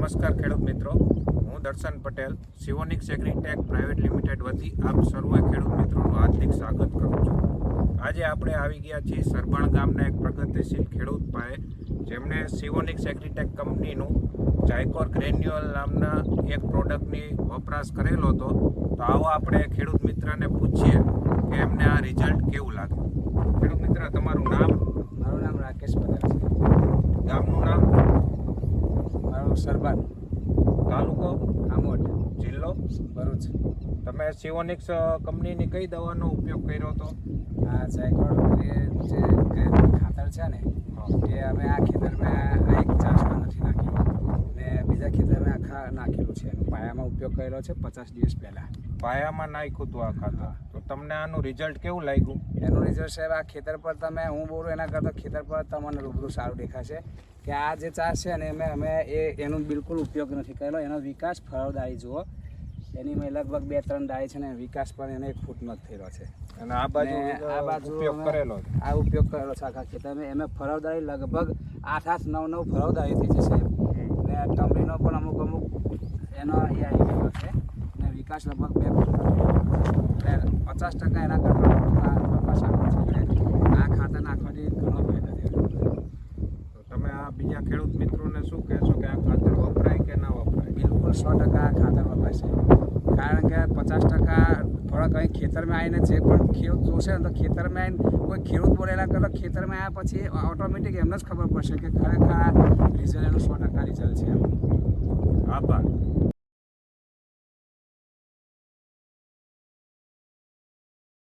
નમસ્કાર ખેડૂત મિત્રો, હું દર્શન પટેલ સિવોનિક્સ એગ્રીટેક પ્રાઇવેટ લિમિટેડ વતી આપ સર્વે ખેડૂત મિત્રોનું હાર્દિક સ્વાગત કરું છું। આજે આપણે આવી ગયા છીએ સરબાણ ગામના એક પ્રગતિશીલ ખેડૂત પાસે, જેમણે સિવોનિક્સ એગ્રીટેક કંપનીનું જાયકોર ગ્રેન્યુઅલ નામના એક પ્રોડક્ટની વપરાશ કરેલો હતો। તો આવો આપણે ખેડૂત મિત્રને પૂછીએ કે એમને આ રિઝલ્ટ કેવું લાગ્યું। ખેડૂત મિત્ર, તમારું નામ? મારું નામ રાકેશ પટેલ છે। ગામનું નામ? મારું સરબાણ, તાલુકો? આમોદ, જિલ્લો? ભરૂચ। તમે સિવોનિક્સ કંપનીની કઈ દવાનો ઉપયોગ કર્યો હતો? આ જાયકોર જે ખાતર છે ને એ અમે આ ખેતરમાં આ એક ચાસમાં નથી નાખ્યું ને બીજા ખેતરમાં આખા નાખેલું છે। એનો પાયામાં ઉપયોગ કર્યો છે 50 દિવસ પહેલાં। પાયામાં નાખ્યું હતું આ ખાતર, તો તમને આનું રિઝલ્ટ કેવું લાગ્યું? એનું રિઝલ્ટ સાહેબ, આ ખેતર પર તમે હું બોલું એના કરતાં ખેતર પર તમને રૂબરૂ સારું દેખાશે કે આ જે ચાસ છે ને અમે એનો બિલકુલ ઉપયોગ નથી કરેલો। એનો વિકાસ ફળદારી જુઓ, એની મેં લગભગ 2-3 ડાળી છે ને વિકાસ પણ એને 1 ફૂટનો જ થયેલો છે। અને આ બાજુ ઉપયોગ કરેલો? આ ઉપયોગ કરેલો છે આખા ખેતરમાં। એમાં ફળદારી લગભગ 8-9 ફળદારી થઈ જશે ને ટમરીનો પણ અમુક એનો એ આવી ગયો છે ને વિકાસ લગભગ 2 ફૂટ એટલે 50% એના કરતાં પ્રકાશ છે। આ ખાતર નાખવાથી ઘણો ફાયદો થયો। તો તમે આ બીજા ખેડૂત મિત્રોને શું કહેશો કે આ ખાતર વપરાય કે ના વપરાય? બિલકુલ 100% આ ખાતર વપરાય છે, કારણ કે 50% થોડા કંઈ ખેતરમાં આવીને જે પણ ખેડૂત જોશે ને તો ખેતરમાં આવીને કોઈ ખેડૂત બોલેલા કરતાં ખેતરમાં આવ્યા પછી ઓટોમેટિક એમને જ ખબર પડશે કે ખરેખર આ રિઝલ્ટ એનું 100% રિઝલ્ટ છે। આભાર।